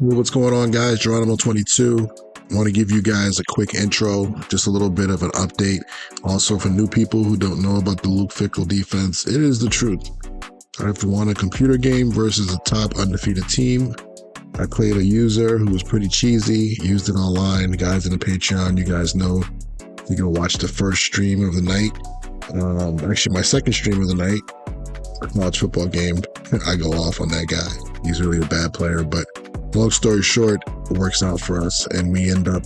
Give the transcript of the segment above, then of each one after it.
Well, what's going on, guys? Geronimo22. I want to give you guys a quick intro, just a little bit of an update. Also, for new people who don't know about the Luke Fickell defense, it is the truth. I've won a computer game versus a top undefeated team. I played a user who was pretty cheesy, used it online. The guys in the Patreon, you guys know, you can watch the first stream of the night. Actually, my second stream of the night, a college football game. I go off on that guy. He's really a bad player, but long story short, it works out for us, and we end up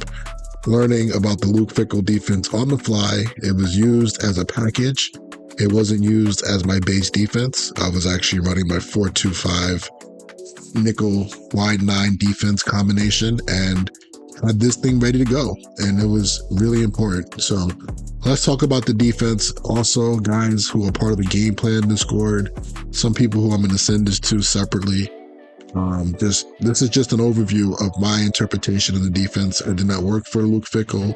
learning about the Luke Fickell defense on the fly. It was used as a package. It wasn't used as my base defense. I was actually running my 4-2-5 nickel wide 9 defense combination and had this thing ready to go, and it was really important. So let's talk about the defense. Also, guys who are part of the game plan Discord, some people who I'm going to send this to separately. This is just an overview of my interpretation of the defense. It did not work for Luke Fickell.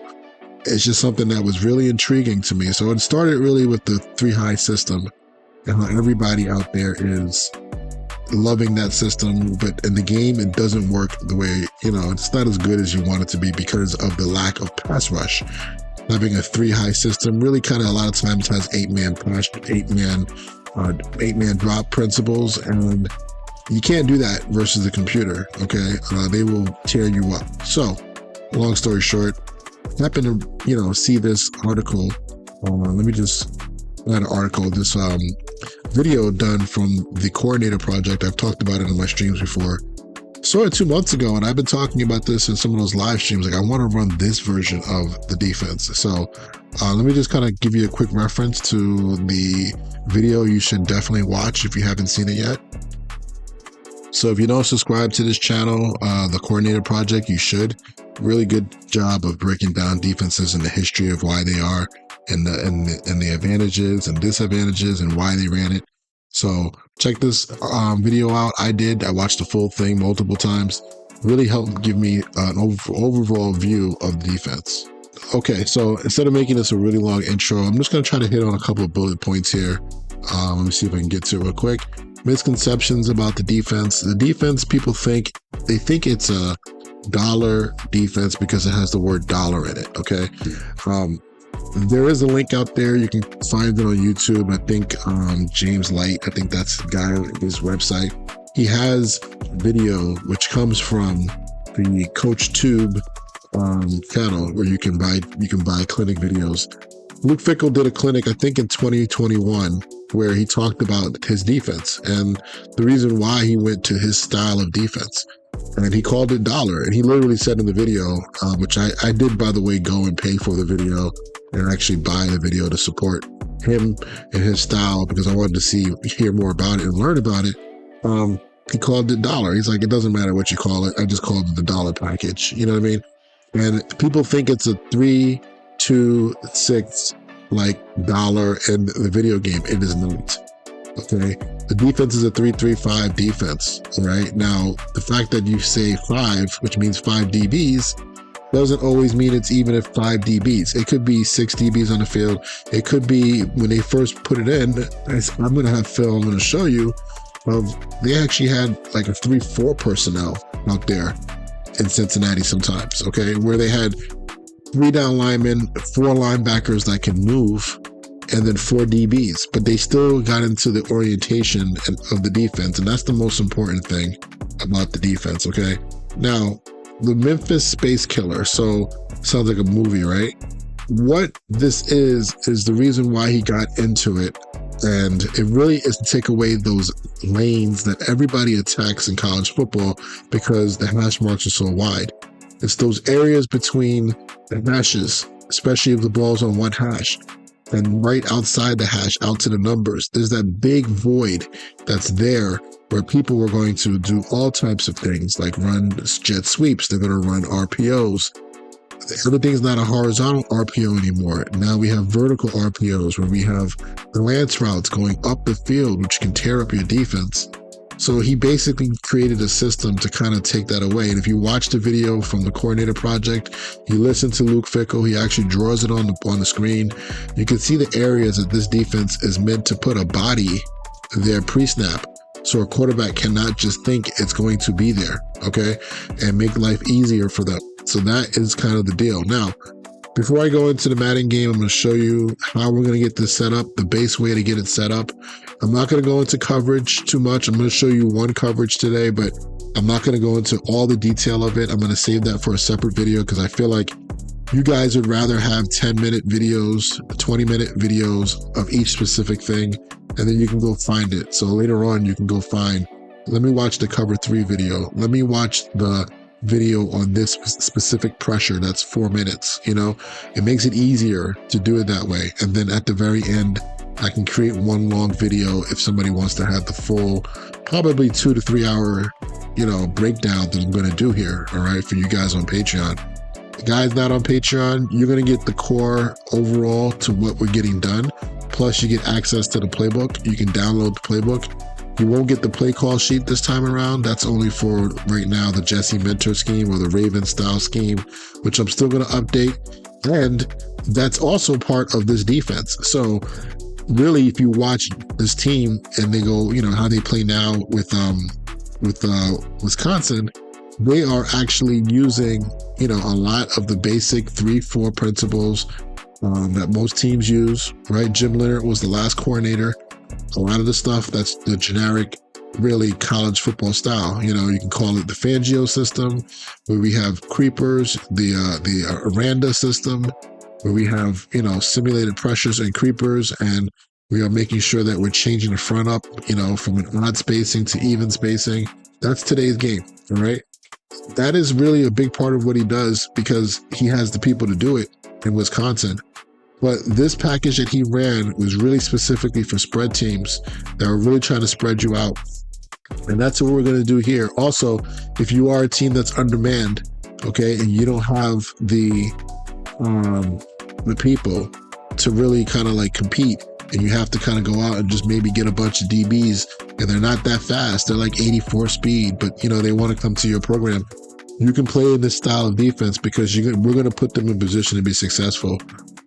It's just something that was really intriguing to me. So it started really with the 3-high system and how everybody out there is loving that system, but in the game it doesn't work the way, it's not as good as you want it to be because of the lack of pass rush. Having a 3-high system really kind of a lot of times has 8-man drop principles, and you can't do that versus the computer. Okay, they will tear you up. So long story short, I happened to see this article. Let me just add an article. This video done from the Coordinator Project. I've talked about it in my streams before. Saw it 2 months ago, and I've been talking about this in some of those live streams. Like, I want to run this version of the defense. So let me just kind of give you a quick reference to the video you should definitely watch if you haven't seen it yet. So if you don't subscribe to this channel, the Coordinator Project, you should. Really good job of breaking down defenses and the history of why they are, and the advantages and disadvantages and why they ran it. So check this video out. I watched the full thing multiple times. Really helped give me an overall view of the defense. Okay, so instead of making this a really long intro, I'm just going to try to hit on a couple of bullet points here. Let me see if I can get to it real quick. Misconceptions about the defense. The defense, people think it's a dollar defense because it has the word dollar in it. Okay. There is a link out there. You can find it on YouTube. I think James Light, I think that's the guy on his website. He has video which comes from the Coach Tube channel where you can buy clinic videos. Luke Fickell did a clinic, I think in 2021, where he talked about his defense and the reason why he went to his style of defense. And he called it dollar. And he literally said in the video, which I did, by the way, go and pay for the video and actually buy the video to support him and his style because I wanted to hear more about it and learn about it. He called it dollar. He's like, it doesn't matter what you call it. I just called it the dollar package. You know what I mean? And people think it's a 3, 2, 6 like dollar in the video game. It is not. Okay, the defense is a 3-3-5 defense. Right now, the fact that you say 5, which means 5 DBs, doesn't always mean it's even at 5 DBs. It could be 6 DBs on the field. It could be when they first put it in. I'm going to have film. I'm going to show you. They actually had like a 3-4 personnel out there in Cincinnati sometimes. Okay, where they had 3 down linemen, 4 linebackers that can move, and then 4 DBs, but they still got into the orientation of the defense, and that's the most important thing about the defense. Okay, now the Memphis Space Killer. So sounds like a movie, right? What this is the reason why he got into it, and it really is to take away those lanes that everybody attacks in college football because the hash marks are so wide. It's those areas between the hashes, especially if the ball's on one hash. And right outside the hash, out to the numbers, there's that big void that's there where people were going to do all types of things like run jet sweeps. They're going to run RPOs. Everything's not a horizontal RPO anymore. Now we have vertical RPOs where we have the lance routes going up the field, which can tear up your defense. So he basically created a system to kind of take that away. And if you watch the video from the Coordinator Project, you listen to Luke Fickell, he actually draws it on the screen. You can see the areas that this defense is meant to put a body there pre-snap. So a quarterback cannot just think it's going to be there, okay, and make life easier for them. So that is kind of the deal. Now, before I go into the Madden game, I'm going to show you how we're going to get this set up, the base way to get it set up. I'm not going to go into coverage too much. I'm going to show you one coverage today, but I'm not going to go into all the detail of it. I'm going to save that for a separate video because I feel like you guys would rather have 10-minute videos, 20-minute videos of each specific thing, and then you can go find it. So later on, you can go find, let me watch the cover 3 video. Let me watch the video on this specific pressure that's 4 minutes. You know, it makes it easier to do it that way. And then at the very end, I can create one long video if somebody wants to have the full, probably 2 to 3 hour, you know, breakdown that I'm going to do here. All right, for you guys on Patreon. Guys not on Patreon, you're going to get the core overall to what we're getting done. Plus, you get access to the playbook. You can download the playbook. You won't get the play call sheet this time around. That's only for right now the Jesse Mentor scheme or the Raven style scheme, which I'm still going to update. And that's also part of this defense. So really, if you watch this team and they go, you know, how they play now with Wisconsin, they are actually using, you know, a lot of the basic 3-4 principles that most teams use, right? Jim Leonard was the last coordinator. A lot of the stuff, that's the generic, really college football style. You know, you can call it the Fangio system, where we have creepers, the Aranda system, where we have, you know, simulated pressures and creepers, and we are making sure that we're changing the front up, you know, from an odd spacing to even spacing. That's today's game, all right? That is really a big part of what he does because he has the people to do it in Wisconsin. But this package that he ran was really specifically for spread teams that are really trying to spread you out. And that's what we're going to do here. Also, if you are a team that's undermanned, okay, and you don't have the people to really kind of like compete, and you have to kind of go out and just maybe get a bunch of DBs, and they're not that fast. They're like 84 speed, but you know, they want to come to your program. You can play in this style of defense because we're going to put them in position to be successful.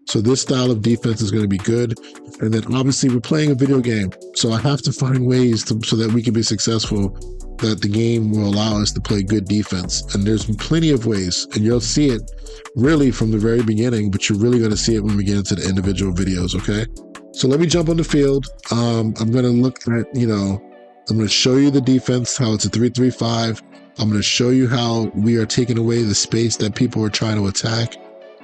So this style of defense is going to be good. And then obviously we're playing a video game. So I have to find ways so that we can be successful, that the game will allow us to play good defense. And there's plenty of ways, and you'll see it really from the very beginning, but you're really going to see it when we get into the individual videos. Okay. So let me jump on the field. I'm going to look at, you know, I'm going to show you the defense, how it's a 3-3-5. I'm going to show you how we are taking away the space that people are trying to attack.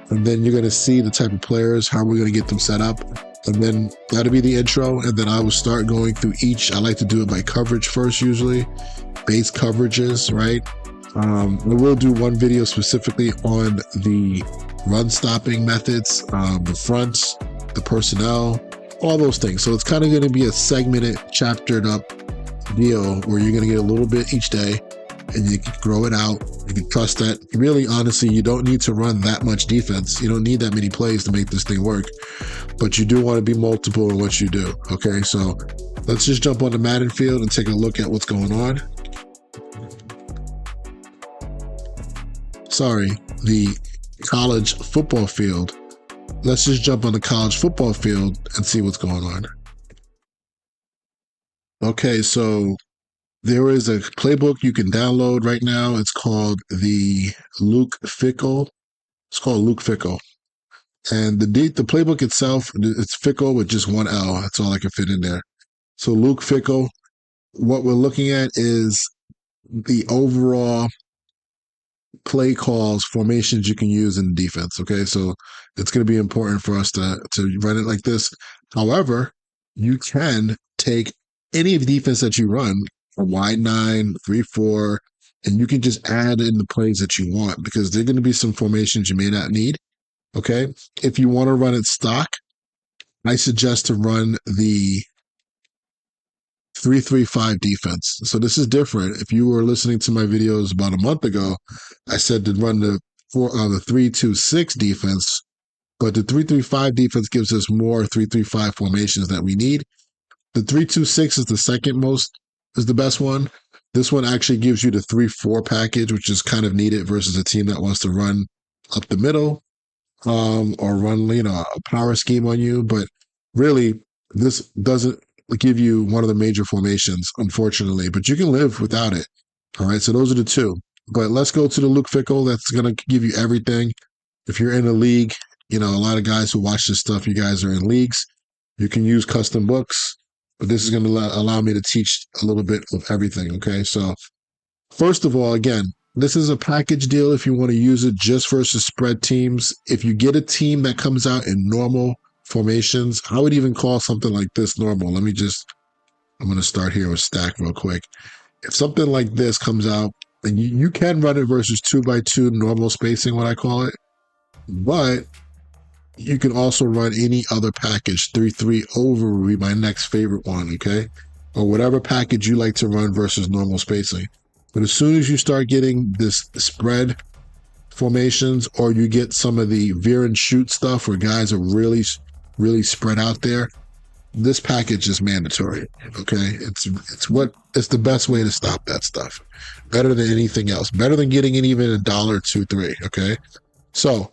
And then you're going to see the type of players, how we're going to get them set up. And then that'll be the intro. And then I will start going through each. I like to do it by coverage first, usually. Base coverages, right? We will do one video specifically on the run stopping methods, the fronts, the personnel, all those things. So it's kind of going to be a segmented, chaptered up deal where you're going to get a little bit each day. And you can grow it out. You can trust that. Really, honestly, you don't need to run that much defense. You don't need that many plays to make this thing work. But you do want to be multiple in what you do. Okay, so let's just jump on the Madden field and take a look at what's going on. Sorry, the college football field. Let's just jump on the college football field and see what's going on. Okay, so there is a playbook you can download right now. It's called the Luke Fickell. It's called Luke Fickell. And the playbook itself, it's Fickell with just one L. That's all I can fit in there. So Luke Fickell, what we're looking at is the overall play calls, formations you can use in defense. Okay, so it's going to be important for us to run it like this. However, you can take any defense that you run, a wide 9, 3-4, and you can just add in the plays that you want because there are going to be some formations you may not need. Okay. If you want to run it stock, I suggest to run the 3-3-5 defense. So this is different. If you were listening to my videos about a month ago, I said to run the 3-2-6 defense, but the 3-3-5 defense gives us more 3-3-5 formations that we need. The 3-2-6 is the second most, is the best one. This one actually gives you the 3-4 package, which is kind of needed versus a team that wants to run up the middle or run, you know, a power scheme on you. But really, this doesn't give you one of the major formations, unfortunately, but you can live without it. All right, so those are the two. But let's go to the Luke Fickell. That's going to give you everything. If you're in a league, a lot of guys who watch this stuff, you guys are in leagues. You can use custom books, but this is going to allow me to teach a little bit of everything. Okay, so first of all, again, this is a package deal if you want to use it just versus spread teams. If you get a team that comes out in normal formations, I would even call something like this normal. I'm going to start here with stack real quick. If something like this comes out, and you can run it versus 2x2 normal spacing, what I call it, but you can also run any other package. 3-3 over would be my next favorite one, okay? Or whatever package you like to run versus normal spacing. But as soon as you start getting this spread formations, or you get some of the veer and shoot stuff where guys are really, really spread out there, this package is mandatory. Okay, it's the best way to stop that stuff. Better than anything else. Better than getting it even $1, $2, $3. Okay, so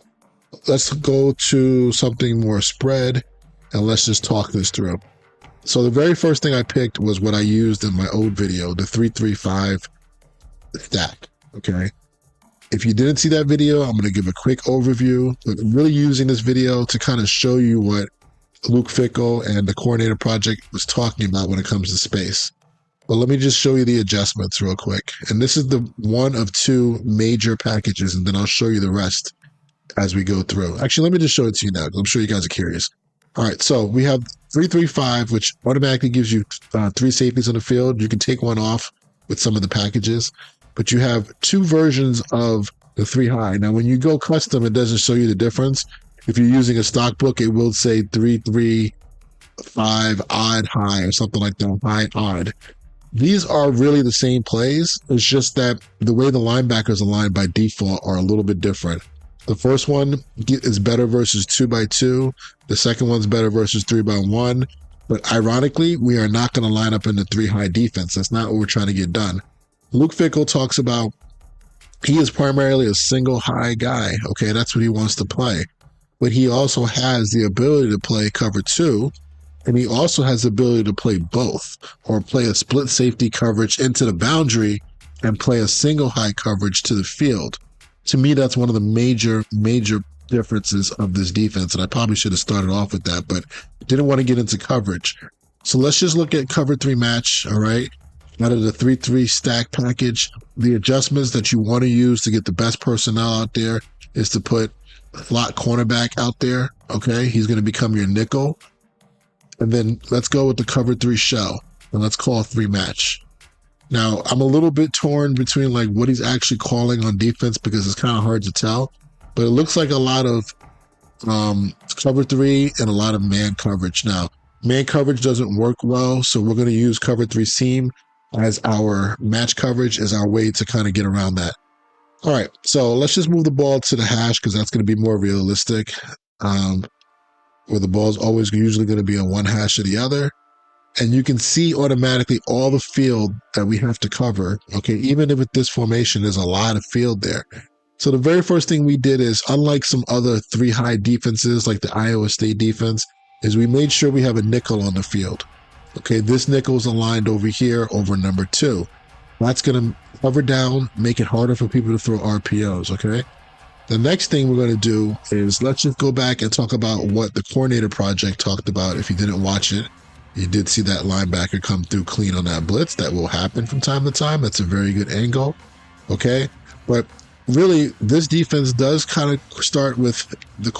let's go to something more spread, and let's just talk this through. So the very first thing I picked was what I used in my old video, the 3-3-5 stack. Okay, if you didn't see that video, I'm going to give a quick overview. But I'm really using this video to kind of show you what Luke Fickell and the Coordinator Project was talking about when it comes to space. But let me just show you the adjustments real quick. And this is the one of two major packages, and then I'll show you the rest as we go through. Actually, let me just show it to you now, because I'm sure you guys are curious. All right, so we have 3-3-5, which automatically gives you 3 safeties on the field. You can take one off with some of the packages, but you have 2 versions of the 3 high. Now, when you go custom, it doesn't show you the difference. If you're using a stock book, it will say 3-3-5 odd high or something like that, high odd. These are really the same plays. It's just that the way the linebackers align by default are a little bit different. The first one is better versus 2x2. The second one's better versus 3x1. But ironically, we are not going to line up in the 3 high defense. That's not what we're trying to get done. Luke Fickell talks about he is primarily a single high guy. Okay, that's what he wants to play. But he also has the ability to play cover 2, and he also has the ability to play both, or play a split safety coverage into the boundary and play a single high coverage to the field. To me, that's one of the major differences of this defense, and I probably should have started off with that, but didn't want to get into coverage. So let's just look at cover 3 match, all right? Out of the 3-3 stack package, the adjustments that you want to use to get the best personnel out there is to put slot cornerback out there, okay? He's going to become your nickel. And then let's go with the cover 3 shell, and let's call 3 match. Now, I'm a little bit torn between like what he's actually calling on defense, because it's kind of hard to tell, but it looks like a lot of cover 3 and a lot of man coverage. Now, man coverage doesn't work well, so we're going to use cover 3 seam as our match coverage, as our way to kind of get around that. All right, so let's just move the ball to the hash, because that's going to be more realistic. Where the ball is always usually going to be on one hash or the other. And you can see automatically all the field that we have to cover. Okay, even if with this formation, there's a lot of field there. So the very first thing we did is, unlike some other 3 high defenses like the Iowa State defense, is we made sure we have a nickel on the field. Okay, this nickel is aligned over here over number 2. That's going to cover down, make it harder for people to throw RPOs, okay? The next thing we're going to do is, let's just go back and talk about what the Coordinator Project talked about. If you didn't watch it, you did see that linebacker come through clean on that blitz. That will happen from time to time. That's a very good angle, okay? But really, this defense does kind of start with the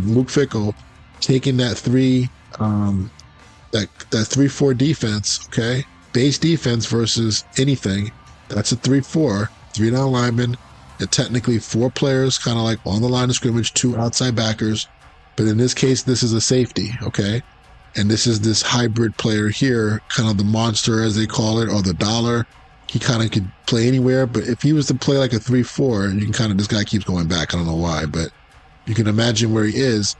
Luke Fickell taking that 3-4 defense, okay? Base defense versus anything. That's a 3-4, 3 down linemen. And technically 4 players kind of like on the line of scrimmage, 2 outside backers. But in this case, this is a safety, okay? And this is this hybrid player here, kind of the monster as they call it, or the dollar. He kind of could play anywhere, but if he was to play like a 3-4, you can kind of, this guy keeps going back, I don't know why, but you can imagine where he is.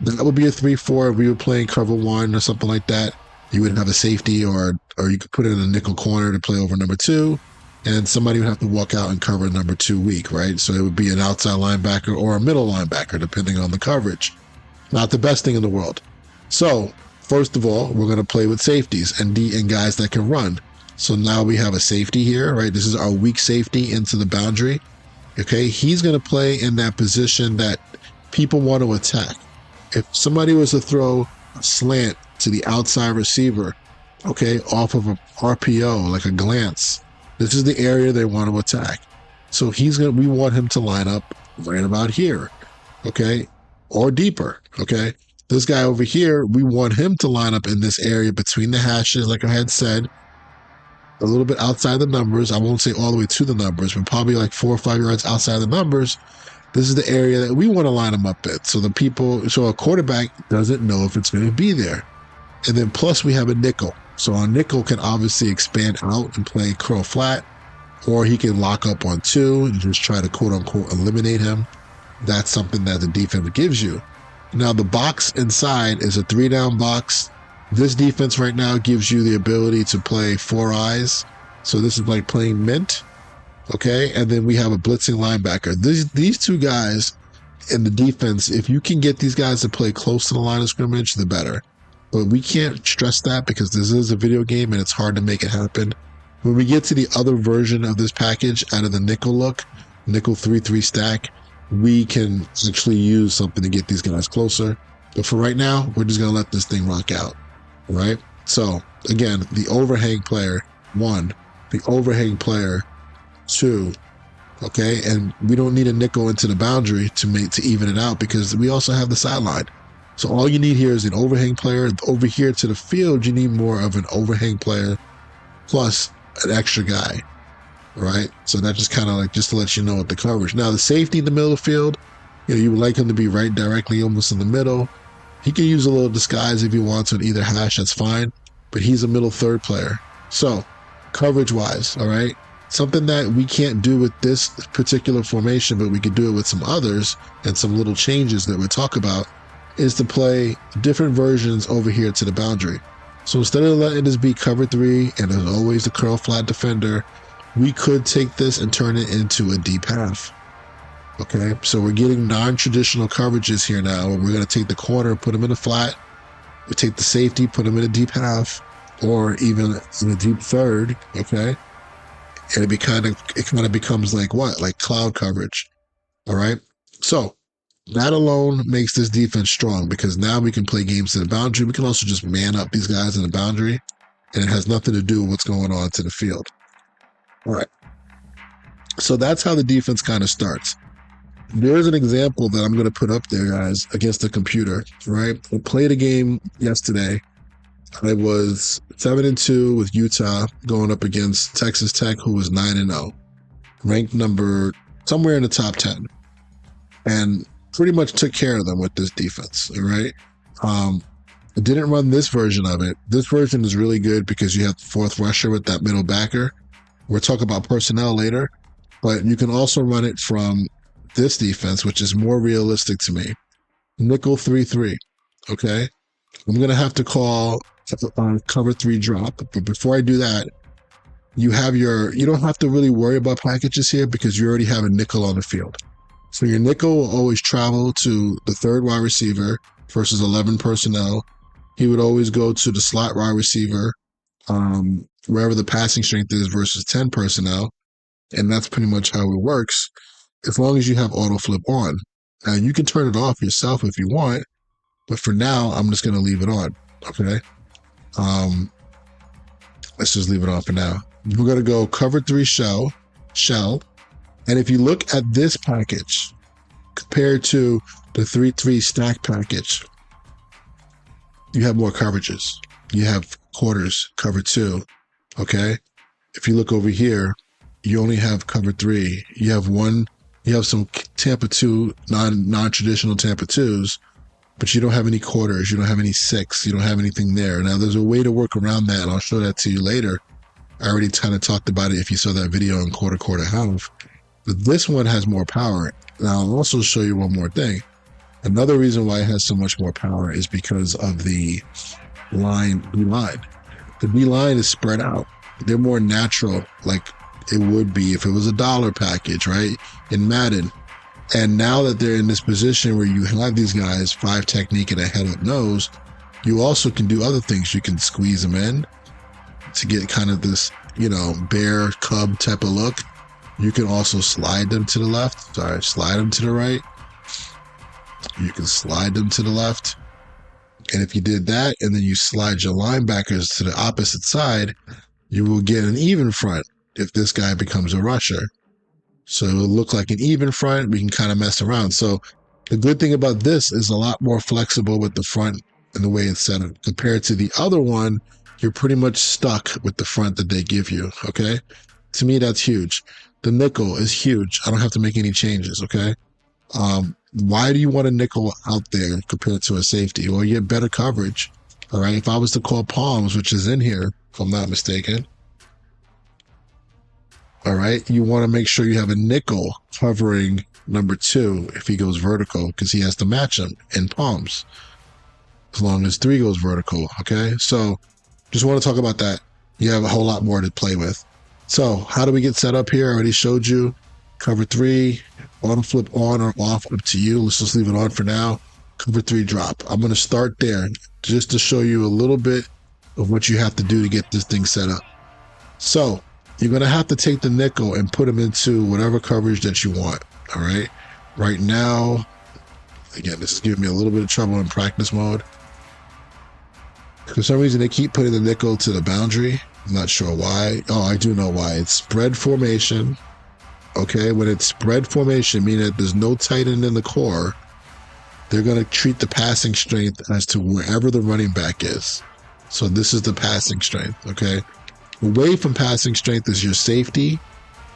That would be a 3-4 if we were playing cover 1 or something like that. You would have a safety, or you could put it in a nickel corner to play over number 2. And somebody would have to walk out and cover number 2 weak, right? So it would be an outside linebacker or a middle linebacker, depending on the coverage. Not the best thing in the world. So First of all, we're going to play with safeties and guys that can run. So now we have a safety here, right? This is our weak safety into the boundary. Okay, he's going to play in that position that people want to attack. If somebody was to throw a slant to the outside receiver, okay, off of a RPO, like a glance, this is the area they want to attack. So we want him to line up right about here, okay, or deeper, okay. This guy over here, we want him to line up in this area between the hashes, like I had said, a little bit outside the numbers. I won't say all the way to the numbers, but probably like 4 or 5 yards outside the numbers. This is the area that we want to line him up in. So a quarterback doesn't know if it's going to be there. And then plus we have a nickel. So our nickel can obviously expand out and play curl flat, or he can lock up on 2 and just try to quote unquote eliminate him. That's something that the defense gives you. Now the box inside is a 3-down box. This defense right now gives you the ability to play 4 eyes. So this is like playing mint. Okay. And then we have a blitzing linebacker. These 2 guys in the defense, if you can get these guys to play close to the line of scrimmage, the better. But we can't stress that because this is a video game and it's hard to make it happen. When we get to the other version of this package out of the nickel look, nickel 3-3 stack, we can actually use something to get these guys closer. But for right now, we're just going to let this thing rock out. Right? So again, the overhang player 1, the overhang player 2. Okay. And we don't need a nickel into the boundary to even it out because we also have the sideline. So all you need here is an overhang player. Over here to the field, you need more of an overhang player plus an extra guy. Right? So that just kind of like just to let you know what the coverage. Now the safety in the middle of the field, you would like him to be right directly almost in the middle. He can use a little disguise if he wants on either hash, that's fine. But he's a middle third player. So coverage wise, all right, something that we can't do with this particular formation, but we could do it with some others and some little changes that we'll talk about, is to play different versions over here to the boundary. So instead of letting this be cover 3 and as always the curl flat defender, we could take this and turn it into a deep half. Okay, so we're getting non-traditional coverages here now. We're going to take the corner, put him in a flat. We take the safety, put him in a deep half, or even in a deep third. Okay, and it kind of becomes like what? Like cloud coverage. All right, so that alone makes this defense strong because now we can play games to the boundary. We can also just man up these guys in the boundary, and it has nothing to do with what's going on to the field. All right, so that's how the defense kind of starts. There's an example that I'm going to put up there, guys, against the computer, right? I played a game yesterday. I was 7-2 with Utah going up against Texas Tech, who was 9-0, ranked number somewhere in the top 10, and pretty much took care of them with this defense, all right? I didn't run this version of it. This version is really good because you have the 4th rusher with that middle backer. We'll talk about personnel later, but you can also run it from this defense, which is more realistic to me. Nickel 3-3. Okay. I'm going to have to call cover 3 drop. But before I do that, you don't have to really worry about packages here because you already have a nickel on the field. So your nickel will always travel to the 3rd wide receiver versus 11 personnel. He would always go to the slot wide receiver, wherever the passing strength is versus 10 personnel. And that's pretty much how it works. As long as you have auto flip on. Now you can turn it off yourself if you want, but for now, I'm just going to leave it on. Okay. Let's just leave it on for now. We're going to go cover 3 shell. And if you look at this package compared to the 3-3 stack package, you have more coverages. You have quarters, cover 2. Okay. If you look over here, you only have cover 3. You have some Tampa 2, non-traditional Tampa 2s, but you don't have any quarters. You don't have any 6. You don't have anything there. Now, there's a way to work around that, and I'll show that to you later. I already kind of talked about it if you saw that video on quarter, half. But this one has more power. Now, I'll also show you one more thing. Another reason why it has so much more power is because of the B-line. The B-line is spread out. They're more natural, like it would be if it was a dollar package, right? In Madden. And now that they're in this position where you have these guys, 5 technique and a head up nose, You also can do other things. You can squeeze them in to get kind of this, bear cub type of look. You can also slide them to the left. Sorry, slide them to the right. You can slide them to the left. And if you did that, and then you slide your linebackers to the opposite side, you will get an even front if this guy becomes a rusher. So it will look like an even front. We can kind of mess around. So the good thing about this is a lot more flexible with the front and the way it's set up. Compared to the other one, you're pretty much stuck with the front that they give you, okay? To me, that's huge. The nickel is huge. I don't have to make any changes, okay? Why do you want a nickel out there compared to a safety? Well, you get better coverage, all right? If I was to call palms, which is in here, if I'm not mistaken, all right, you want to make sure you have a nickel covering number 2 if he goes vertical, because he has to match him in palms as long as 3 goes vertical, okay? So just want to talk about that. You have a whole lot more to play with. So how do we get set up here? I already showed you. Cover 3, auto flip on or off, up to you. Let's just leave it on for now. Cover 3 drop. I'm going to start there just to show you a little bit of what you have to do to get this thing set up. So you're going to have to take the nickel and put them into whatever coverage that you want. All right. Right now, again, this is giving me a little bit of trouble in practice mode. For some reason, they keep putting the nickel to the boundary. I'm not sure why. Oh, I do know why. It's spread formation. Okay, when it's spread formation, meaning that there's no tight end in the core, they're going to treat the passing strength as to wherever the running back is. So this is the passing strength, okay? Away from passing strength is your safety,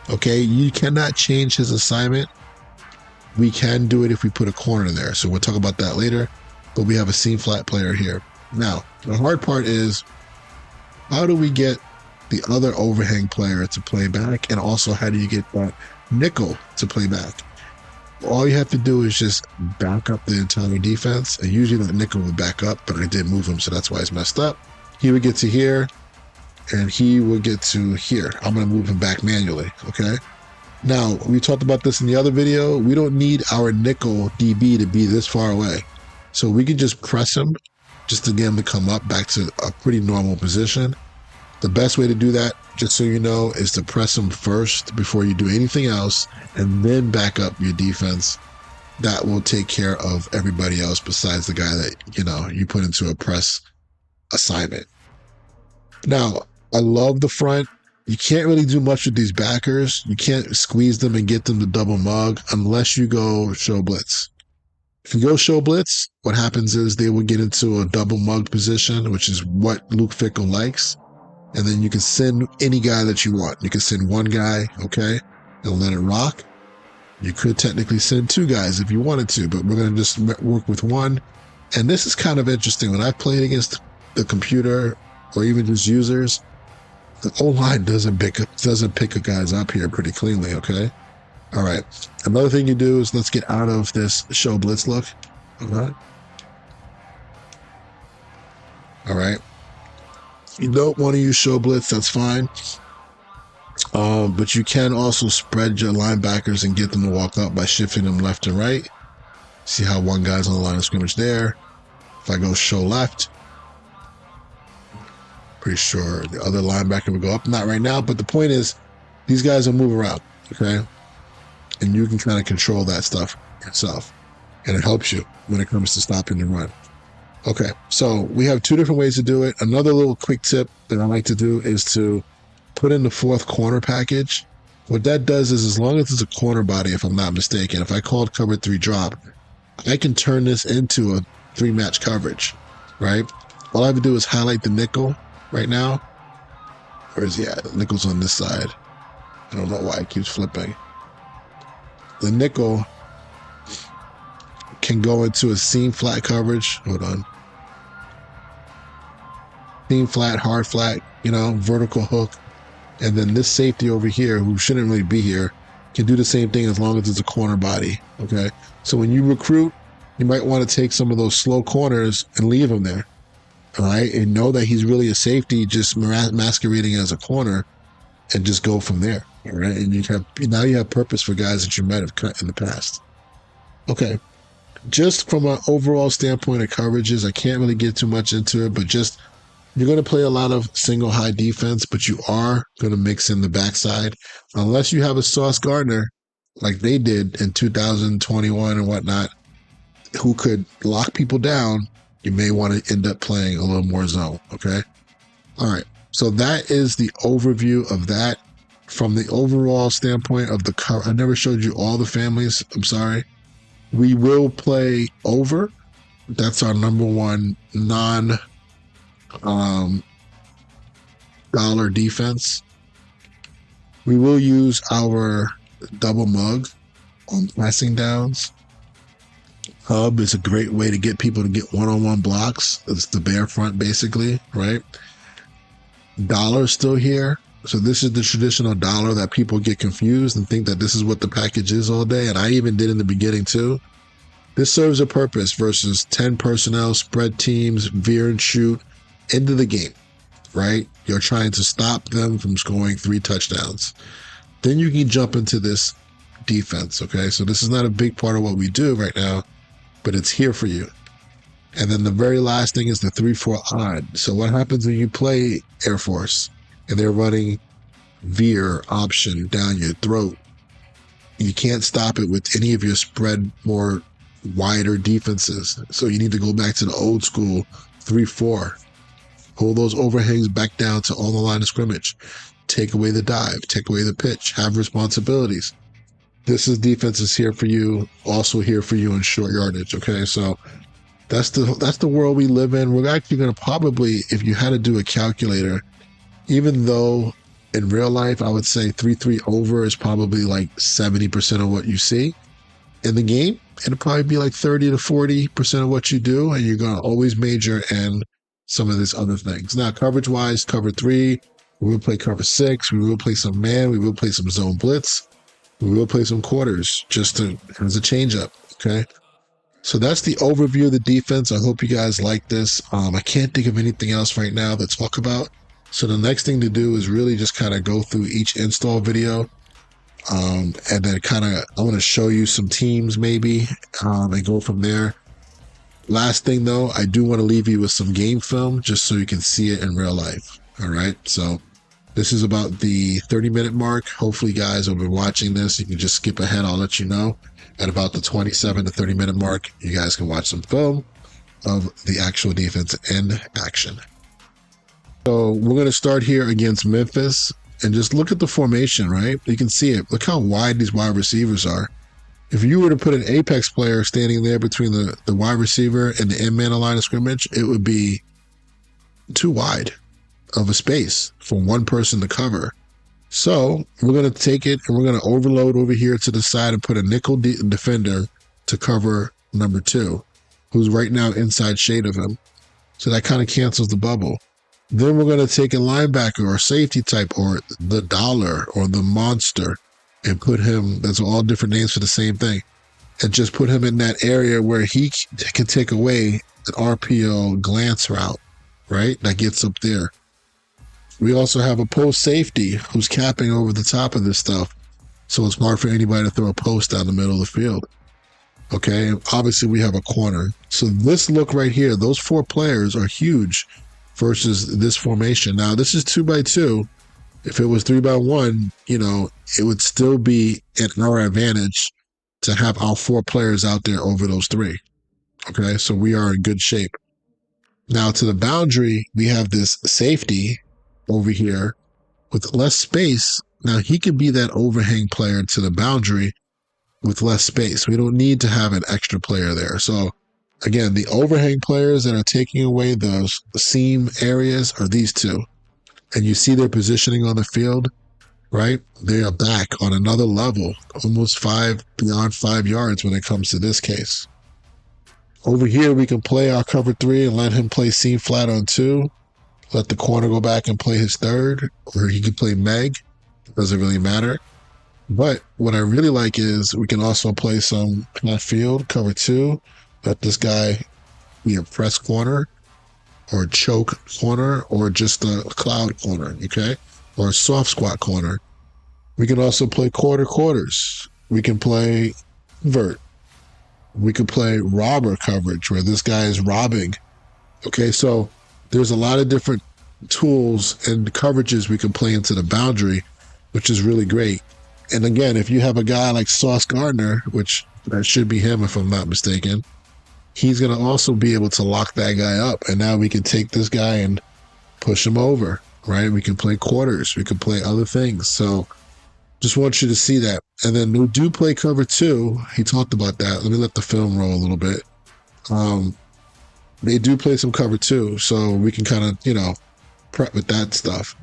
okay? You cannot change his assignment. We can do it if we put a corner there. So we'll talk about that later, but we have a seam flat player here. Now, the hard part is, how do we get the other overhang player to play back, and also how do you get that nickel to play back? All you have to do is just back up the entire defense, and usually that nickel will back up, but I did move him, so that's why it's messed up. He would get to here, and he would get to here. I'm going to move him back manually, okay? Now, we talked about this in the other video. We don't need our nickel DB to be this far away, so we can just press him just to get him to come up back to a pretty normal position. The best way to do that, just so you know, is to press them first before you do anything else, and then back up your defense. That will take care of everybody else besides the guy that, you put into a press assignment. Now, I love the front. You can't really do much with these backers. You can't squeeze them and get them to double mug unless you go show blitz. If you go show blitz, what happens is they will get into a double mug position, which is what Luke Fickell likes. And then you can send any guy that you want. You can send one guy, okay, and let it rock. You could technically send 2 guys if you wanted to, but we're going to just work with one. And this is kind of interesting. When I've played against the computer or even just users, the O-line doesn't pick a guys up here pretty cleanly, okay? All right. Another thing you do is let's get out of this show blitz look. All right. All right. You don't want to use show blitz, that's fine. But you can also spread your linebackers and get them to walk up by shifting them left and right. See how one guy's on the line of scrimmage there. If I go show left, pretty sure the other linebacker will go up. Not right now, but the point is these guys will move around, okay? And you can kind of control that stuff yourself. And it helps you when it comes to stopping the run. Okay, so we have 2 different ways to do it. Another little quick tip that I like to do is to put in the 4th corner package. What that does is, as long as it's a corner body, if I'm not mistaken, if I called cover 3 drop, I can turn this into a 3-match coverage, right? All I have to do is highlight the nickel right now. Where is he at? The nickel's on this side. I don't know why it keeps flipping. The nickel can go into a seam flat coverage. Hold on. Seam flat, hard flat, vertical hook. And then this safety over here, who shouldn't really be here, can do the same thing as long as it's a corner body, okay? So when you recruit, you might want to take some of those slow corners and leave him there, all right? And know that he's really a safety, just masquerading as a corner, and just go from there, all right? And now you have purpose for guys that you might have cut in the past. Okay. just from an overall standpoint of coverages, I can't really get too much into it, but just you're going to play a lot of single high defense, but you are going to mix in the backside. Unless you have a Sauce Gardner, like they did in 2021 and whatnot, who could lock people down, you may want to end up playing a little more zone. Okay. All right. So that is the overview of that. From the overall standpoint of the cover, I never showed you all the families. I'm sorry. We will play over. That's our number one non dollar defense. We will use our double mug on passing downs. Hub is a great way to get people to get one-on-one blocks. It's the bare front, basically, right? Dollar still here. So this is the traditional dollar that people get confused and think that this is what the package is all day. And I even did in the beginning too. This serves a purpose versus 10 personnel, spread teams, veer and shoot into the game, right? You're trying to stop them from scoring 3 touchdowns. Then you can jump into this defense, okay? So this is not a big part of what we do right now, but it's here for you. And then the very last thing is the 3-4 odd. So what happens when you play Air Force and they're running veer option down your throat? You can't stop it with any of your spread more wider defenses. So you need to go back to the old school 3-4. Pull those overhangs back down to on the line of scrimmage. Take away the dive. Take away the pitch. Have responsibilities. This is defense is here for you. Also here for you in short yardage. Okay, so that's the world we live in. We're actually going to probably, if you had to do a calculator, even though in real life I would say 3-3 over is probably like 70% of what you see in the game, it'll probably be like 30 to 40% of what you do, and you're going to always major in some of these other things. Now, coverage wise, cover 3, we will play cover 6, we will play some man, we will play some zone blitz, we will play some quarters just as a change up. Okay. So that's the overview of the defense. I hope you guys like this. I can't think of anything else right now to talk about. So the next thing to do is really just kind of go through each install video. And then I want to show you some teams maybe, and go from there. Last thing though, I do want to leave you with some game film just so you can see it in real life. All right. So this is about the 30-minute mark. Hopefully guys have been watching this. You can just skip ahead. I'll let you know. At about the 27 to 30-minute mark, you guys can watch some film of the actual defense in action. So we're going to start here against Memphis and just look at the formation, right? You can see it. Look how wide these wide receivers are. If you were to put an apex player standing there between the wide receiver and the end man line of scrimmage, it would be too wide of a space for one person to cover. So we're going to take it and we're going to overload over here to the side and put a nickel defender to cover number 2, who's right now inside shade of him. So that kind of cancels the bubble. Then we're going to take a linebacker or safety type or the dollar or the monster and put him, that's all different names for the same thing, and just put him in that area where he can take away an RPO glance route, right? That gets up there. We also have a post safety who's capping over the top of this stuff. So it's hard for anybody to throw a post down the middle of the field. Okay. Obviously we have a corner. So this look right here, those 4 players are huge versus this formation. Now this is 2x2. If it was 3x1, it would still be at our advantage to have our 4 players out there over those 3. Okay. So we are in good shape. Now to the boundary, we have this safety over here with less space. Now he could be that overhang player to the boundary with less space. We don't need to have an extra player there. So again, the overhang players that are taking away those seam areas are these 2. And you see their positioning on the field, right? They are back on another level, almost beyond 5 yards when it comes to this case. Over here, we can play our cover 3 and let him play seam flat on 2. Let the corner go back and play his 3rd, or he can play Meg. It doesn't really matter. But what I really like is we can also play some half field, cover 2. Let this guy be a press corner or a choke corner or just a cloud corner, okay? Or a soft squat corner. We can also play quarters. We can play vert. We could play robber coverage where this guy is robbing. Okay, so there's a lot of different tools and coverages we can play into the boundary, which is really great. And again, if you have a guy like Sauce Gardner, which that should be him if I'm not mistaken, he's going to also be able to lock that guy up. And now we can take this guy and push him over, right? We can play quarters. We can play other things. So just want you to see that. And then we do play cover two. He talked about that. Let me let the film roll a little bit. They do play some cover two, so we can kind of, prep with that stuff.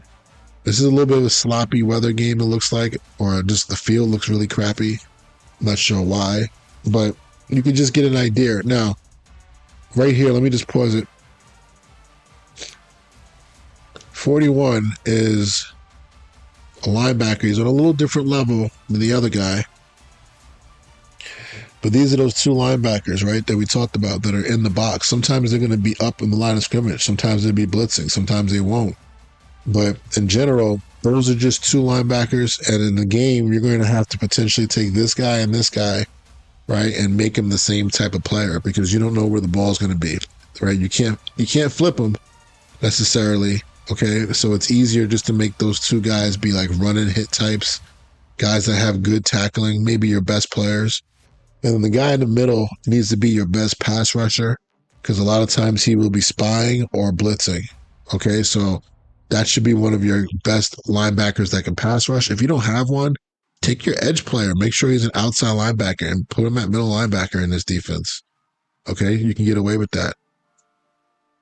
This is a little bit of a sloppy weather game, it looks like, or just the field looks really crappy. I'm not sure why, but you can just get an idea. Now, right here, let me just pause it. 41 is a linebacker. He's on a little different level than the other guy. But these are those two linebackers, right, that we talked about that are in the box. Sometimes they're going to be up in the line of scrimmage. Sometimes they'll be blitzing. Sometimes they won't. But in general, those are just two linebackers. And in the game, you're going to have to potentially take this guy and this guy, right, and make him the same type of player because you don't know where the ball's going to be, right? You can't flip them necessarily, okay? So it's easier just to make those two guys be like run and hit types, guys that have good tackling, maybe your best players. And then the guy in the middle needs to be your best pass rusher because a lot of times he will be spying or blitzing. Okay, so that should be one of your best linebackers that can pass rush. If you don't have one, take your edge player. Make sure he's an outside linebacker and put him at middle linebacker in this defense. Okay, you can get away with that.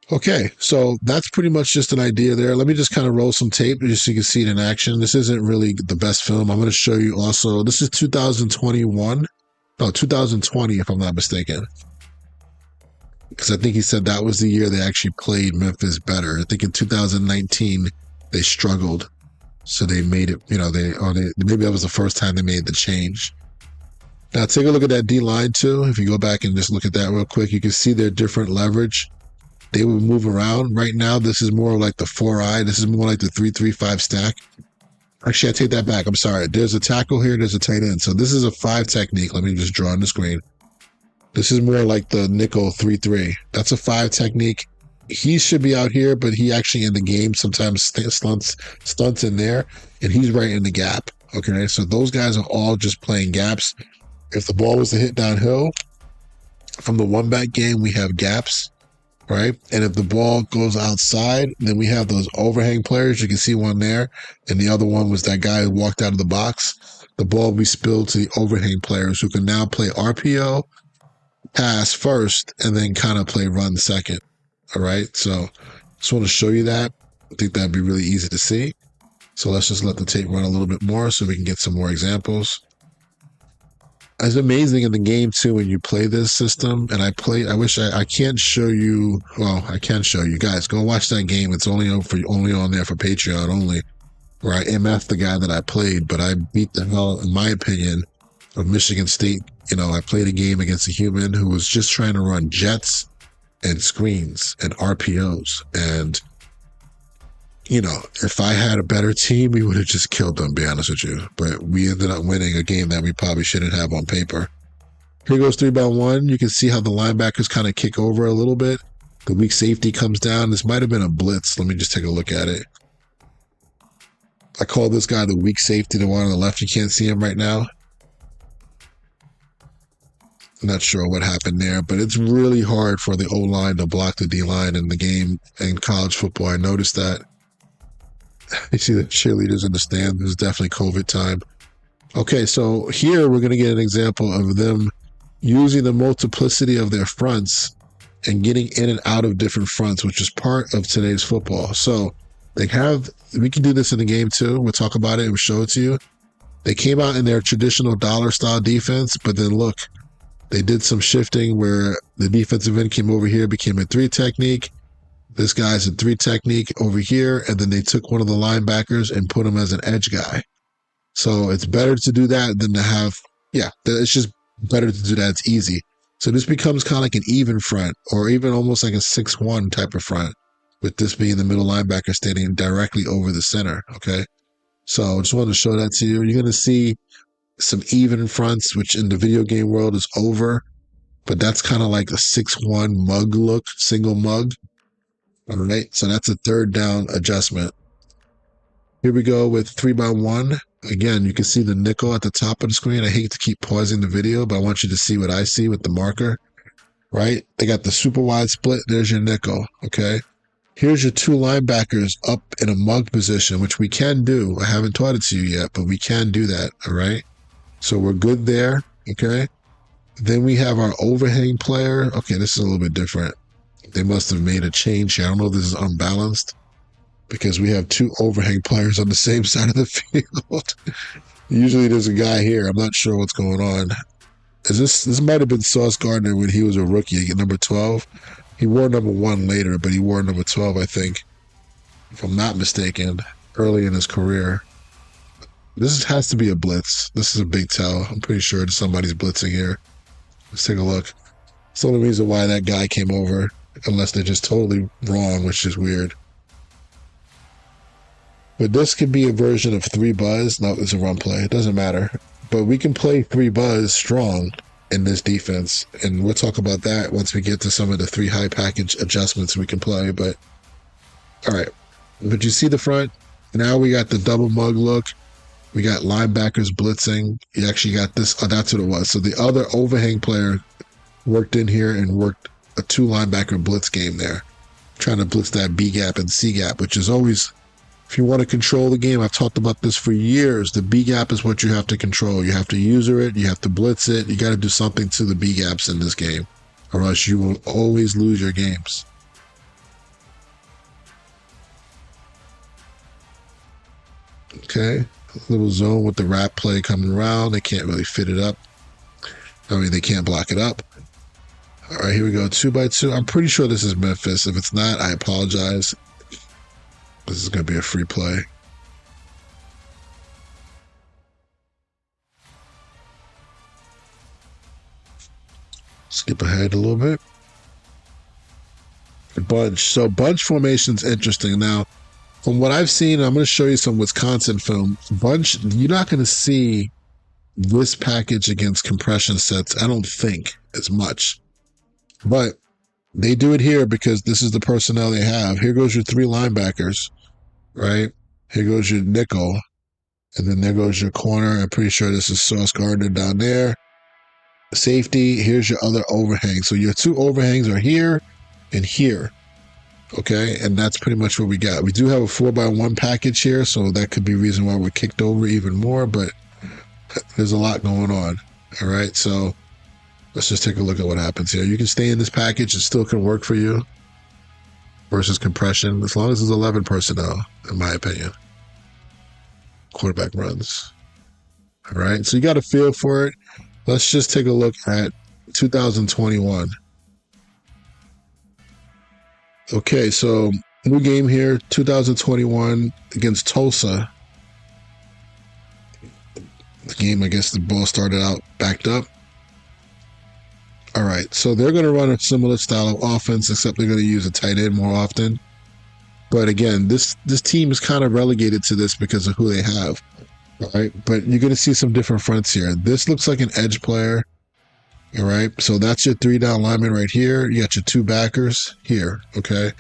Okay, so that's pretty much just an idea there. Let me just kind of roll some tape just so you can see it in action. This isn't really the best film. I'm going to show you also, this is 2021. No, 2020, if I'm not mistaken. Because I think he said that was the year they actually played Memphis better. I think in 2019, they struggled. So they made it, maybe that was the first time they made the change. Now take a look at that D-line too. If you go back and just look at that real quick, you can see their different leverage. They would move around. Right now, this is more like the 4-eye. This is more like the 3-3-5 stack. Actually, I take that back. I'm sorry. There's a tackle here. There's a tight end. So this is a 5 technique. Let me just draw on the screen. This is more like the nickel 3-3. That's a 5 technique. He should be out here, but he actually in the game sometimes stunts in there, and he's right in the gap. Okay, so those guys are all just playing gaps. If the ball was to hit downhill from the one-back game, we have gaps. Right? And if the ball goes outside, then we have those overhang players. You can see one there. And the other one was that guy who walked out of the box. The ball will be spilled to the overhang players who can now play RPO, pass first, and then kind of play run second. All right. So just want to show you that. I think that'd be really easy to see. So let's just let the tape run a little bit more so we can get some more examples. It's amazing in the game too when you play this system. And I wish I can't show you. Well, I can show you guys. Go watch that game. It's only on there for Patreon only. Where I MF the guy that I played, but I beat the hell, in my opinion, of Michigan State. I played a game against a human who was just trying to run jets and screens and RPOs. And if I had a better team, we would have just killed them, to be honest with you. But we ended up winning a game that we probably shouldn't have on paper. Here goes 3-by-1. You can see how the linebackers kind of kick over a little bit. The weak safety comes down. This might have been a blitz. Let me just take a look at it. I call this guy the weak safety, the one on the left. You can't see him right now. I'm not sure what happened there, but it's really hard for the O-line to block the D-line in the game in college football. I noticed that. You see the cheerleaders in the stand. This is definitely COVID time. Okay, so here we're going to get an example of them using the multiplicity of their fronts and getting in and out of different fronts, which is part of today's football. So we can do this in the game too. We'll talk about it and we'll show it to you. They came out in their traditional dollar style defense, but then look, they did some shifting where the defensive end came over here, became a 3 technique. This guy's a 3 technique over here, and then they took one of the linebackers and put him as an edge guy. So it's better to do that than to have, it's just better to do that. It's easy. So this becomes kind of like an even front or even almost like a 6-1 type of front with this being the middle linebacker standing directly over the center. Okay. So I just wanted to show that to you. You're going to see some even fronts, which in the video game world is over. but that's kind of like a 6-1 mug look, single mug. All right, so that's a third down adjustment. Here we go with 3x1. Again, you can see the nickel at the top of the screen. I hate to keep pausing the video, but I want you to see what I see with the marker, right? They got the super wide split. There's your nickel, okay? Here's your two linebackers up in a mug position, which we can do. I haven't taught it to you yet, but we can do that, all right? So we're good there, okay? Then we have our overhang player. Okay, this is a little bit different. They must have made a change here. I don't know if this is unbalanced because we have two overhang players on the same side of the field. Usually there's a guy here. I'm not sure what's going on. This might have been Sauce Gardner when he was a rookie at number 12. He wore number 1 later, but he wore number 12, I think, if I'm not mistaken, early in his career. This has to be a blitz. This is a big tell. I'm pretty sure somebody's blitzing here. Let's take a look. It's the only reason why that guy came over, unless they're just totally wrong, which is weird. But this could be a version of 3 buzz. No, it's a run play. It doesn't matter. But we can play 3 buzz strong in this defense. And we'll talk about that once we get to some of the 3 high package adjustments we can play. But all right. But you see the front? Now we got the double mug look. We got linebackers blitzing. You actually got this. Oh, that's what it was. So the other overhang player worked in here and worked a 2 linebacker blitz game there, trying to blitz that B gap and C gap, which is always, if you want to control the game, I've talked about this for years. The B gap is what you have to control. You have to user it. You have to blitz it. You got to do something to the B gaps in this game, or else you will always lose your games. Okay. Little zone with the wrap play coming around. They can't really fit it up. I mean, they can't block it up. All right, here we go. 2x2. I'm pretty sure this is Memphis. If it's not, I apologize. This is going to be a free play. Skip ahead a little bit. Bunch. So bunch formation's interesting. Now, from what I've seen, I'm going to show you some Wisconsin film. Bunch, you're not going to see this package against compression sets, I don't think, as much. But they do it here because this is the personnel they have. Here goes your 3 linebackers, right? Here goes your nickel. And then there goes your corner. I'm pretty sure this is Sauce Gardner down there. Safety, here's your other overhang. So your 2 overhangs are here and here. Okay, and that's pretty much what we got. We do have a 4x1 package here, so that could be a reason why we're kicked over even more, but there's a lot going on. All right, so let's just take a look at what happens here. You can stay in this package. It still can work for you versus compression, as long as there's 11 personnel, in my opinion. Quarterback runs. All right, so you got a feel for it. Let's just take a look at 2021. Okay, so new game here, 2021 against Tulsa. The game, I guess the ball started out backed up. All right, so they're going to run a similar style of offense, except they're going to use a tight end more often. But again, this team is kind of relegated to this because of who they have. All right, but you're going to see some different fronts here. This looks like an edge player. All right, so that's your 3 down lineman right here. You got your 2 backers here, okay?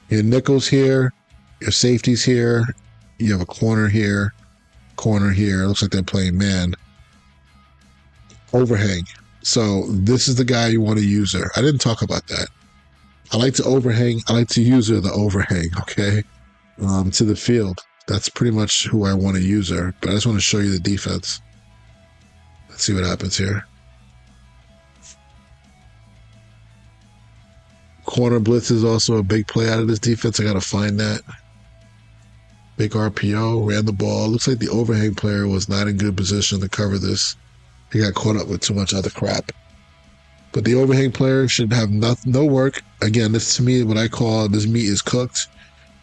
Your nickels here, your safeties here. You have a corner here. It looks like they're playing man. Overhang. So this is the guy you want to use there. I didn't talk about that. I like to overhang. I like to use the overhang, okay, to the field. That's pretty much who I want to use there. But I just want to show you the defense. Let's see what happens here. Corner blitz is also a big play out of this defense. I got to find that. Big RPO, ran the ball. Looks like the overhang player was not in good position to cover this. He got caught up with too much other crap. But the overhang player should have no work. Again, this to me, what I call this meat is cooked.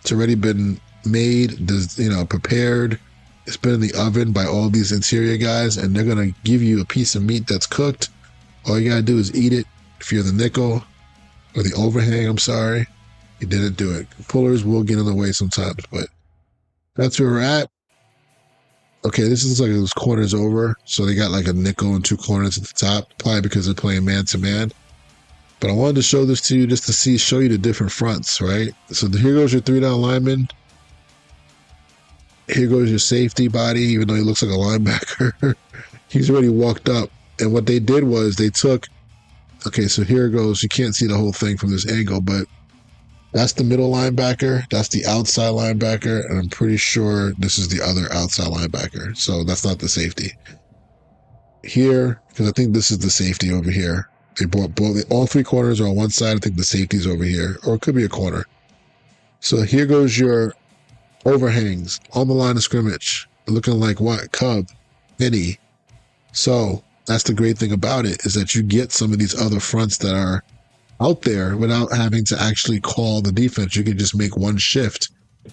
It's already been made, prepared. It's been in the oven by all these interior guys, and they're going to give you a piece of meat that's cooked. All you got to do is eat it. If you're the nickel or the overhang, I'm sorry, you didn't do it. Pullers will get in the way sometimes, but that's where we're at. Okay, this is like those corners over. So they got like a nickel and two corners at the top, probably because they're playing man to man. But I wanted to show this to you just to show you the different fronts, right? So here goes your 3-down lineman. Here goes your safety body, even though he looks like a linebacker. He's already walked up. And what they did was they took, okay, so here it goes. You can't see the whole thing from this angle, but that's the middle linebacker. That's the outside linebacker. And I'm pretty sure this is the other outside linebacker. So that's not the safety. Here, because I think this is the safety over here. They brought all three corners are on one side. I think the safety's over here, or it could be a corner. So here goes your overhangs on the line of scrimmage, looking like what? Cub, mini. So that's the great thing about it, is that you get some of these other fronts that are out there without having to actually call the defense. You can just make one shift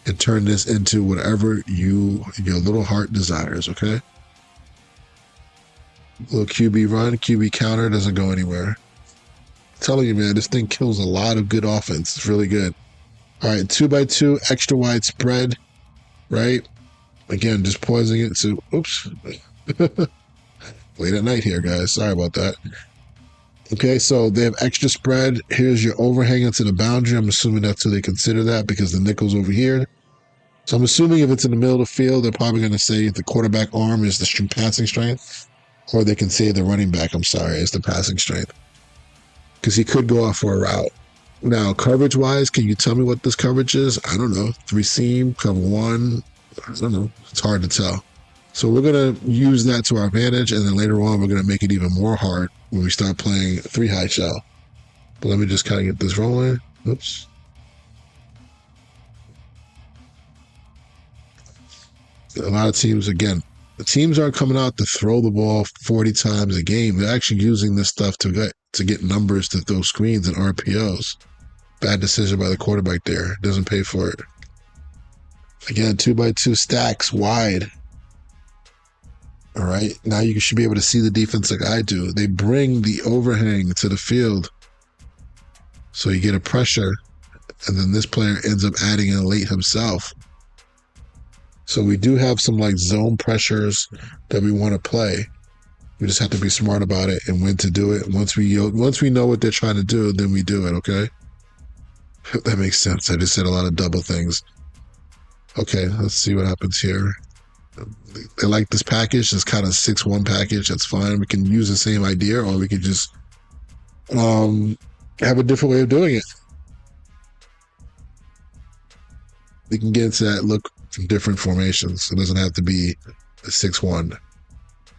and turn this into whatever your little heart desires, okay? Little QB run, QB counter, doesn't go anywhere. I'm telling you, man, this thing kills a lot of good offense. It's really good. All right, 2x2, extra wide spread, right? Again, just pausing it to, oops. Late at night here, guys. Sorry about that. Okay, so they have extra spread. Here's your overhang into the boundary. I'm assuming that's who they consider that because the nickel's over here. So I'm assuming if it's in the middle of the field, they're probably going to say the quarterback arm is the passing strength, or they can say the running back, I'm sorry, is the passing strength, because he could go off for a route. Now, coverage-wise, can you tell me what this coverage is? I don't know. 3-seam, cover 1. I don't know. It's hard to tell. So we're going to use that to our advantage, and then later on, we're going to make it even more hard when we start playing 3-high shell. But let me just kind of get this rolling. Oops. A lot of teams, again, the teams aren't coming out to throw the ball 40 times a game. They're actually using this stuff to get numbers to throw screens and RPOs. Bad decision by the quarterback there. Doesn't pay for it. Again, 2x2 stacks wide. All right. Now you should be able to see the defense like I do. They bring the overhang to the field. So you get a pressure, and then this player ends up adding in late himself. So we do have some like zone pressures that we want to play. We just have to be smart about it and when to do it. Once we know what they're trying to do, then we do it, okay? That makes sense. I just said a lot of double things. Okay, let's see what happens here. They like this package. It's kind of 6-1 package. That's fine. We can use the same idea, or we could just have a different way of doing it. We can get into that look from different formations. It doesn't have to be a 6-1.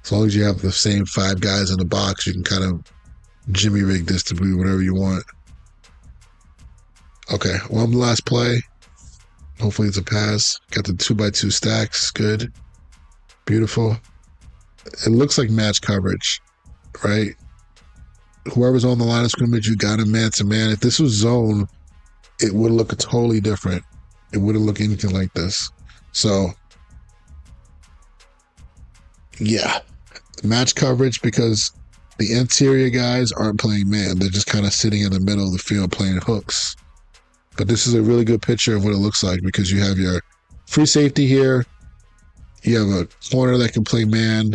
As long as you have the same 5 guys in the box, you can kind of jimmy rig this to be whatever you want. Okay, one last play. Hopefully it's a pass. Got the 2x2 stacks. Good. Beautiful. It looks like match coverage, right? Whoever's on the line of scrimmage, you got him man to man. If this was zone, it would look totally different. It wouldn't look anything like this. So, yeah. Match coverage, because the interior guys aren't playing man. They're just kind of sitting in the middle of the field playing hooks. But this is a really good picture of what it looks like, because you have your free safety here. You have a corner that can play man,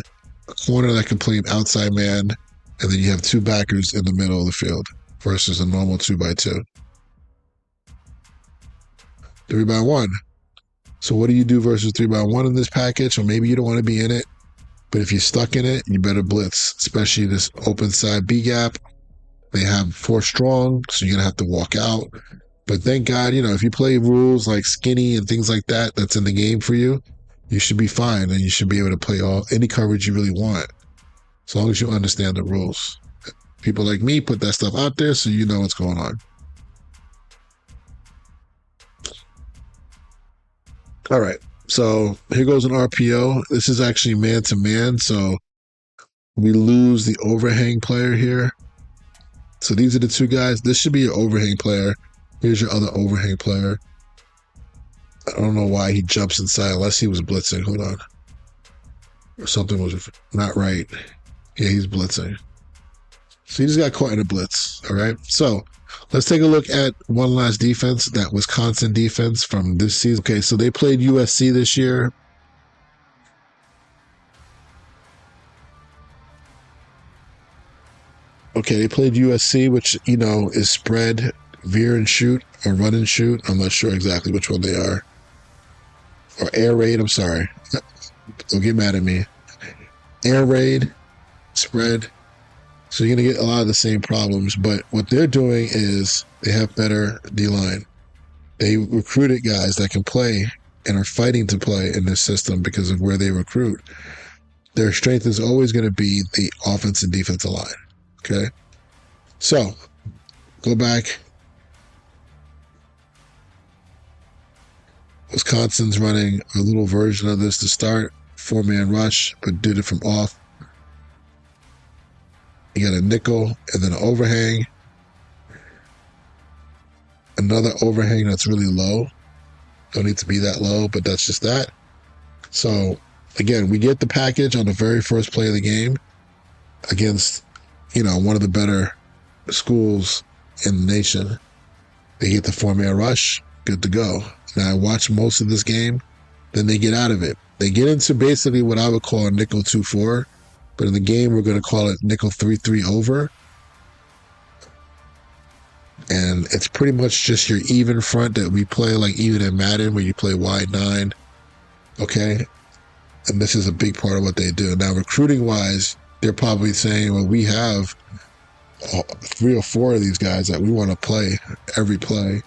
a corner that can play outside man, and then you have 2 backers in the middle of the field versus a normal 2x2. 3x1. So what do you do versus 3x1 in this package? Or maybe you don't want to be in it, but if you're stuck in it, you better blitz, especially this open side B gap. They have 4 strong, so you're going to have to walk out. But thank God, if you play rules like skinny and things like that, that's in the game for you, you should be fine, and you should be able to play any coverage you really want, as long as you understand the rules. People like me put that stuff out there so you know what's going on. All right, so here goes an RPO. This is actually man-to-man, so we lose the overhang player here. So these are the 2 guys. This should be your overhang player. Here's your other overhang player. I don't know why he jumps inside unless he was blitzing. Hold on. Or something was not right. Yeah, he's blitzing. So he just got caught in a blitz. All right. So let's take a look at one last defense, that Wisconsin defense from this season. Okay, so they played USC this year. Okay, they played USC, which, you know, is spread, veer and shoot, or run and shoot. I'm not sure exactly which one they are. Or air raid, I'm sorry. Don't get mad at me. Air raid, spread. So you're going to get a lot of the same problems. But what they're doing is they have better D line. They recruited guys that can play and are fighting to play in this system because of where they recruit. Their strength is always going to be the offense and defensive line. Okay. So go back. Wisconsin's running a little version of this to start. 4-man rush, but did it from off. You got a nickel and then an overhang. Another overhang that's really low. Don't need to be that low, but that's just that. So again, we get the package on the very first play of the game against, you know, one of the better schools in the nation. They get the 4-man rush, good to go. Now I watch most of this game, then they get out of it. They get into basically what I would call a nickel 2-4, but in the game we're going to call it nickel 3-3 over. And it's pretty much just your even front that we play like even in Madden where you play wide 9. Okay. And this is a big part of what they do. Now, recruiting wise, they're probably saying, well, we have 3 or 4 of these guys that we want to play every play.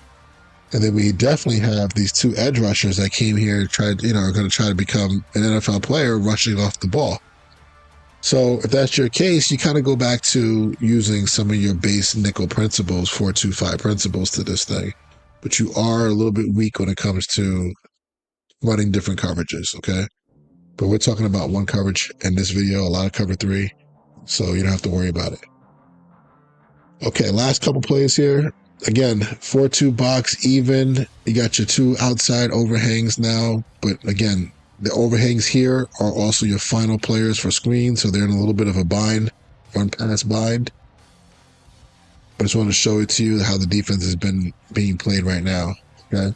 And then we definitely have these 2 edge rushers that came here, tried, you know, are going to try to become an NFL player rushing off the ball. So if that's your case, you kind of go back to using some of your base nickel principles, 4-2-5 principles to this thing. But you are a little bit weak when it comes to running different coverages, okay? But we're talking about one coverage in this video, a lot of cover 3, so you don't have to worry about it. Okay, last couple plays here. Again, 4-2 box, even. You got your 2 outside overhangs now, but again, the overhangs here are also your final players for screen, so they're in a little bit of a bind, run pass bind. I just want to show it to you how the defense has been being played right now. Okay,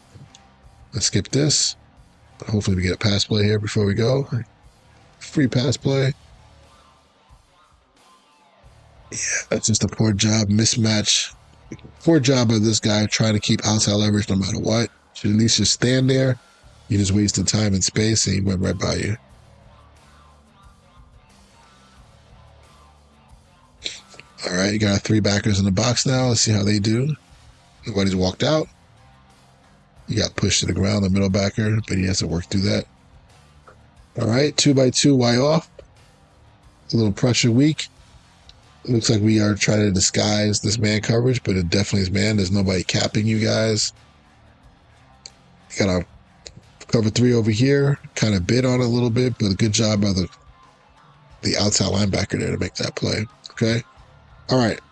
let's skip this. Hopefully we get a pass play here before we go. Free pass play. Yeah, that's just a poor job, mismatch. Poor job of this guy trying to keep outside leverage no matter what. Should at least just stand there. You just wasted time and space and he went right by you. All right, you got 3 backers in the box now. Let's see how they do. Nobody's walked out. You got pushed to the ground, the middle backer, but he has to work through that. All right, 2x2 Y off. A little pressure weak. It looks like we are trying to disguise this man coverage, but it definitely is man. There's nobody capping you guys. You got our cover 3 over here. Kind of bid on it a little bit, but a good job by the outside linebacker there to make that play. Okay. All right. I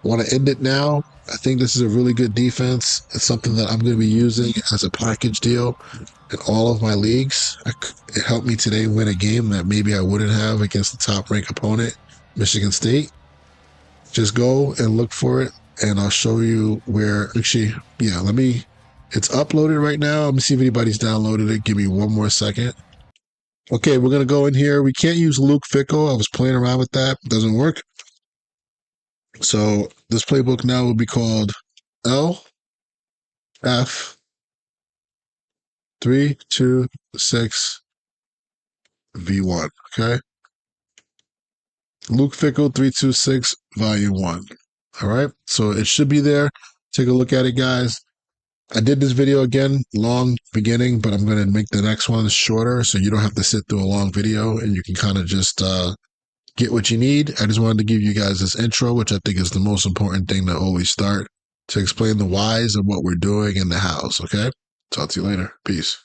want to end it now. I think this is a really good defense. It's something that I'm going to be using as a package deal in all of my leagues. It helped me today win a game that maybe I wouldn't have against the top ranked opponent, Michigan State. Just go and look for it, and I'll show you where. Actually, yeah, it's uploaded right now. Let me see if anybody's downloaded it. Give me one more second. Okay, we're going to go in here. We can't use Luke Fickell. I was playing around with that. It doesn't work. So this playbook now will be called LF326V1. Okay. Luke Fickell 326 Volume 1. All right. So it should be there. Take a look at it, guys. I did this video again, long beginning, but I'm going to make the next one shorter so you don't have to sit through a long video and you can kind of just get what you need. I just wanted to give you guys this intro, which I think is the most important thing to always start, to explain the whys of what we're doing and the hows. Okay. Talk to you later. Peace.